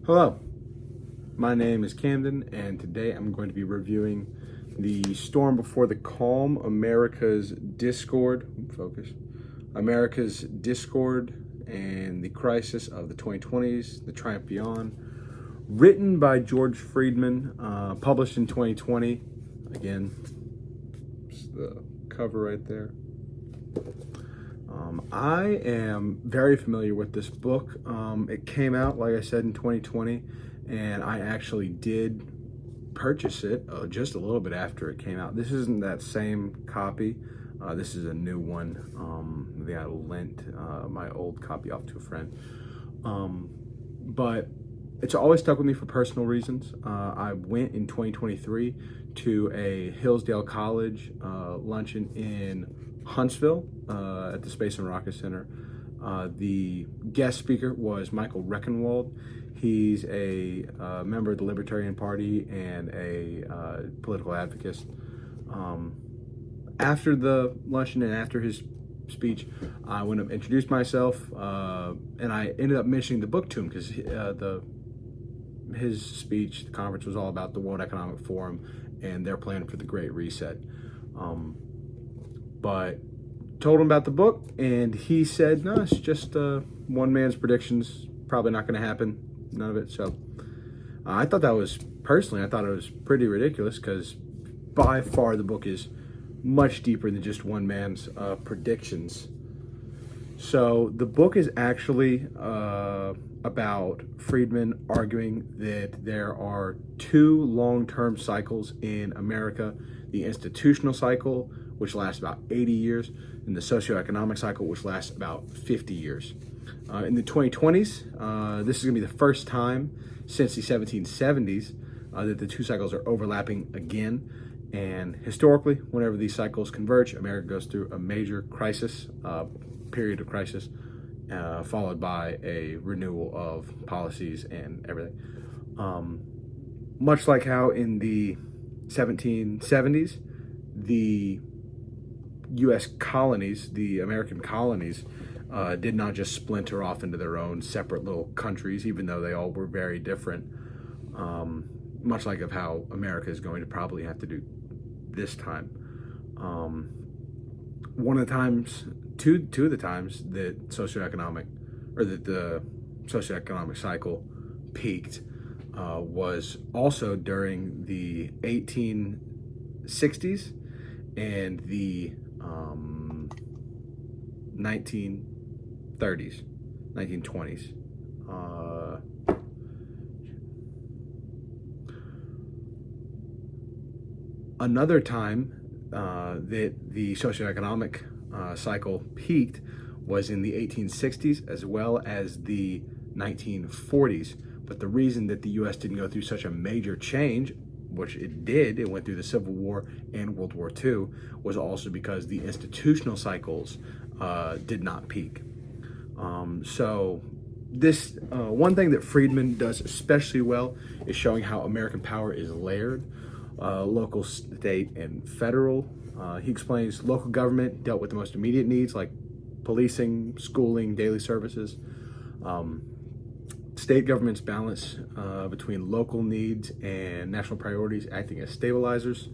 Hello, my name is Camden, and today I'm going to be reviewing The Storm Before the Calm, America's Discord and the Crisis of the 2020s, The Triumph Beyond, written by George Friedman, published in 2020. Again, it's the cover right there. I am very familiar with this book. It came out, like I said, in 2020, and I actually did purchase it just a little bit after it came out. This isn't that same copy. This is a new one. I lent my old copy off to a friend. But it's always stuck with me for personal reasons. I went in 2023 to a Hillsdale College luncheon in Huntsville at the Space and Rocket Center. The guest speaker was Michael Reckenwald. He's a member of the Libertarian Party and a political advocate. After the luncheon and after his speech, I went up, introduced myself, and I ended up mentioning the book to him because his speech, the conference, was all about the World Economic Forum and their plan for the Great Reset. But told him about the book, and he said, no, it's just one man's predictions, probably not going to happen, none of it. So I thought it was pretty ridiculous, because by far the book is much deeper than just one man's predictions. So the book is actually about Friedman arguing that there are two long-term cycles in America: the institutional cycle, which lasts about 80 years, and the socioeconomic cycle, which lasts about 50 years. In the 2020s, this is going to be the first time since the 1770s that the two cycles are overlapping again. And historically, whenever these cycles converge, America goes through a major crisis, period of crisis, followed by a renewal of policies and everything. Much like how in the 1770s, the U.S. colonies, the American colonies, did not just splinter off into their own separate little countries, even though they all were very different. Much like of how America is going to probably have to do this time. Two of the times that the socioeconomic cycle peaked was also during the 1860s and the 1930s, 1920s. Another time that the socioeconomic cycle peaked was in the 1860s as well as the 1940s. But the reason that the U.S. didn't go through such a major change, which it did, it went through the Civil War and World War II, was also because the institutional cycles did not peak. So this one thing that Friedman does especially well is showing how American power is layered. Local, state, and federal. He explains local government dealt with the most immediate needs like policing, schooling, daily services. State governments balance between local needs and national priorities, acting as stabilizers.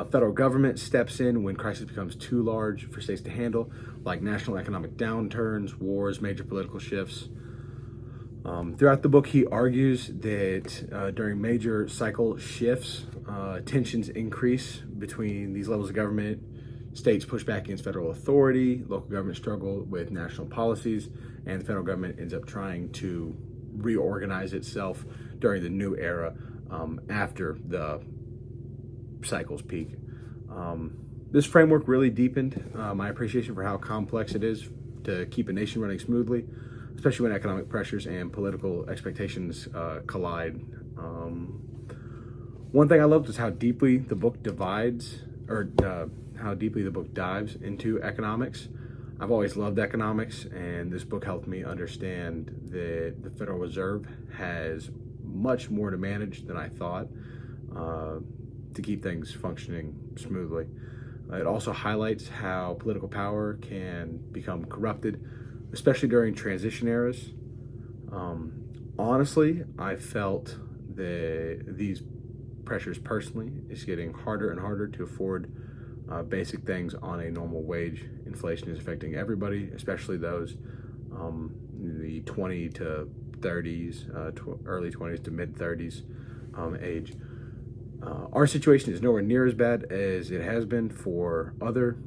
Federal government steps in when crisis becomes too large for states to handle, like national economic downturns, wars, major political shifts. Throughout the book, he argues that during major cycle shifts, tensions increase between these levels of government. States push back against federal authority, local government struggle with national policies, and the federal government ends up trying to reorganize itself during the new era after the cycle's peak. This framework really deepened my appreciation for how complex it is to keep a nation running smoothly, especially when economic pressures and political expectations collide. One thing I loved was how deeply the book dives into economics. I've always loved economics, and this book helped me understand that the Federal Reserve has much more to manage than I thought to keep things functioning smoothly. It also highlights how political power can become corrupted, especially during transition eras. honestly, I felt these pressures personally is getting harder and harder to afford basic things on a normal wage. Inflation is affecting everybody, especially those the 20 to 30s, early 20s to mid 30s age. Our situation is nowhere near as bad as it has been for other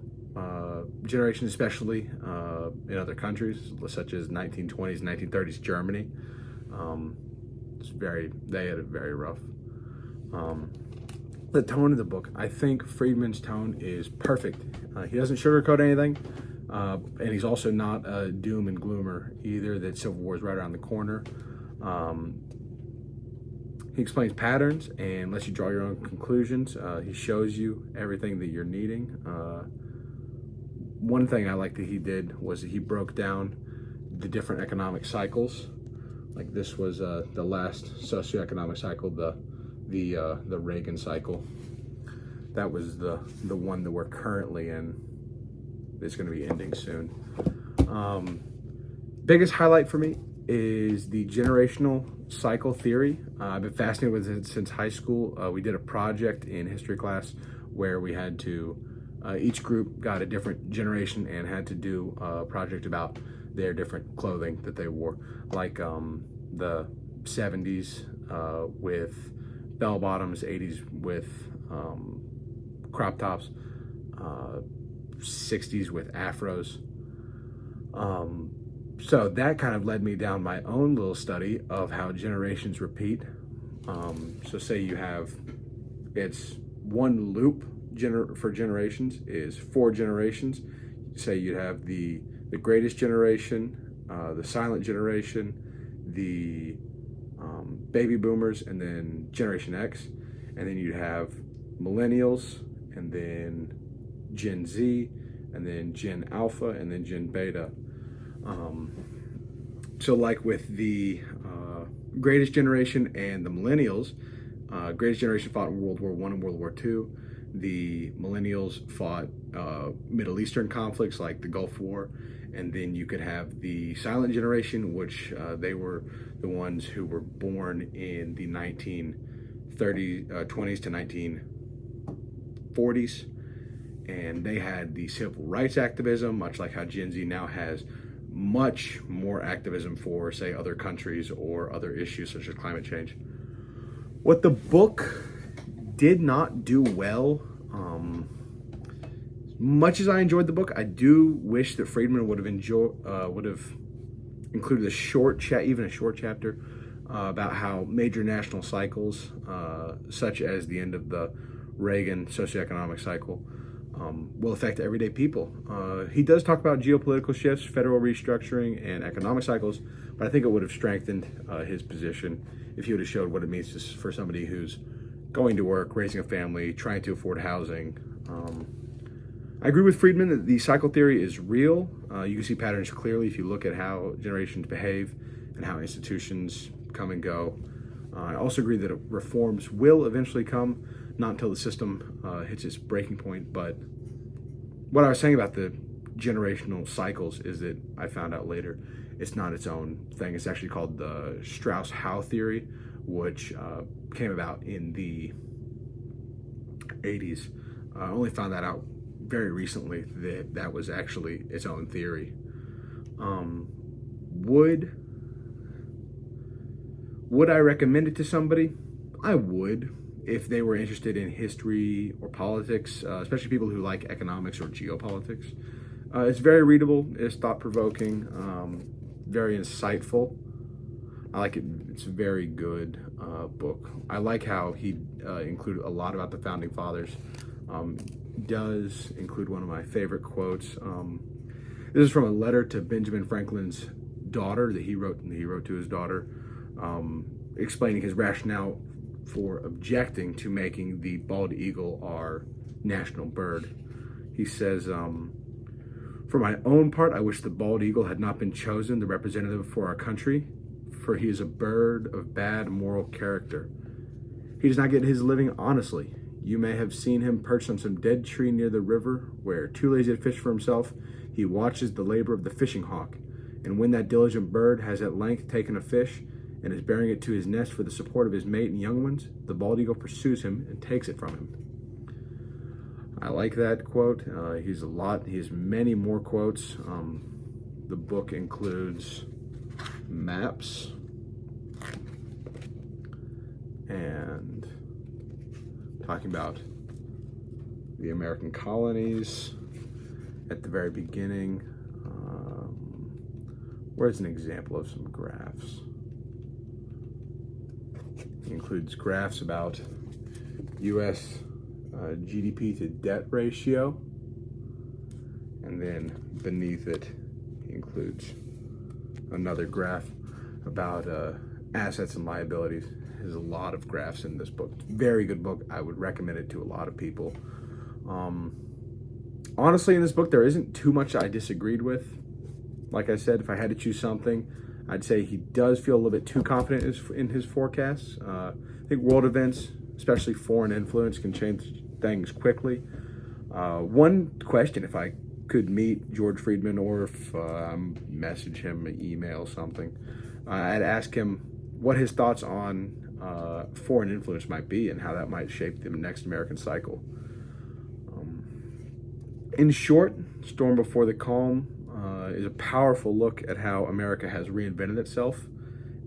generations, especially in other countries, such as 1920s, 1930s Germany. They had it very rough. The tone of the book, I think Friedman's tone is perfect. He doesn't sugarcoat anything, and he's also not a doom and gloomer either, that Civil War is right around the corner. He explains patterns and lets you draw your own conclusions. He shows you everything that you're needing. One thing I liked that he did was that he broke down the different economic cycles. Like this was the last socioeconomic cycle, the Reagan cycle. That was the one that we're currently in. It's going to be ending soon. Biggest highlight for me is the generational cycle theory. I've been fascinated with it since high school. We did a project in history class where we had to, each group got a different generation and had to do a project about their different clothing that they wore. Like the 70s with bell bottoms, 80s with crop tops, 60s with afros. So that kind of led me down my own little study of how generations repeat. So say you have, it's one loop for generations is 4 generations. Say you have the greatest generation, the silent generation, the baby boomers, and then Generation X. And then you'd have millennials, and then Gen Z, and then Gen Alpha, and then Gen Beta. So like with the greatest generation and the millennials, greatest generation fought in World War I and World War II. The millennials fought Middle Eastern conflicts like the Gulf War. And then you could have the silent generation, which they were the ones who were born in the 20s to 1940s. And they had the civil rights activism, much like how Gen Z now has much more activism for, say, other countries or other issues such as climate change. What the book did not do well, much as I enjoyed the book, I do wish that Friedman would have included a short chapter about how major national cycles, such as the end of the Reagan socioeconomic cycle, will affect everyday people. He does talk about geopolitical shifts, federal restructuring, and economic cycles, but I think it would have strengthened his position if he would have showed what it means for somebody who's going to work, raising a family, trying to afford housing. I agree with Friedman that the cycle theory is real. You can see patterns clearly if you look at how generations behave and how institutions come and go. I also agree that reforms will eventually come, not until the system hits its breaking point. But what I was saying about the generational cycles is that I found out later it's not its own thing. It's actually called the Strauss-Howe theory, which came about in the 80s. I only found that out very recently, that was actually its own theory. Would I recommend it to somebody? I would, if they were interested in history or politics, especially people who like economics or geopolitics. It's very readable, it's thought-provoking, very insightful. I like it. It's a very good book. I like how he included a lot about the Founding Fathers. Does include one of my favorite quotes. This is from a letter to Benjamin Franklin's daughter that he wrote to his daughter, explaining his rationale for objecting to making the bald eagle our national bird. He says, "For my own part, I wish the bald eagle had not been chosen the representative for our country, for he is a bird of bad moral character. He does not get his living honestly. You may have seen him perched on some dead tree near the river, where, too lazy to fish for himself, he watches the labor of the fishing hawk. And when that diligent bird has at length taken a fish, and is bearing it to his nest for the support of his mate and young ones, the bald eagle pursues him and takes it from him. I like that quote. He has many more quotes. The book includes maps and talking about the American colonies at the very beginning. Where's an example of some graphs? It includes graphs about U.S. GDP to debt ratio, and then beneath it includes another graph about assets and liabilities. There's a lot of graphs in this book. Very good book. I would recommend it to a lot of people. Honestly, in this book, there isn't too much I disagreed with. Like I said, if I had to choose something, I'd say he does feel a little bit too confident in his forecasts. I think world events, especially foreign influence, can change things quickly. One question, if I could meet George Friedman, or if message him, email something, I'd ask him what his thoughts on foreign influence might be and how that might shape the next American cycle. In short, Storm Before the Calm is a powerful look at how America has reinvented itself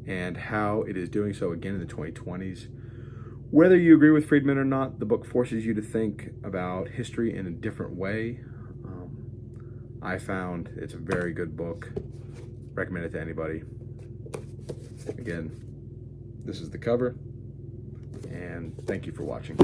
and how it is doing so again in the 2020s. Whether you agree with Friedman or not, the book forces you to think about history in a different way. I found it's a very good book. Recommend it to anybody. Again, this is the cover, and thank you for watching.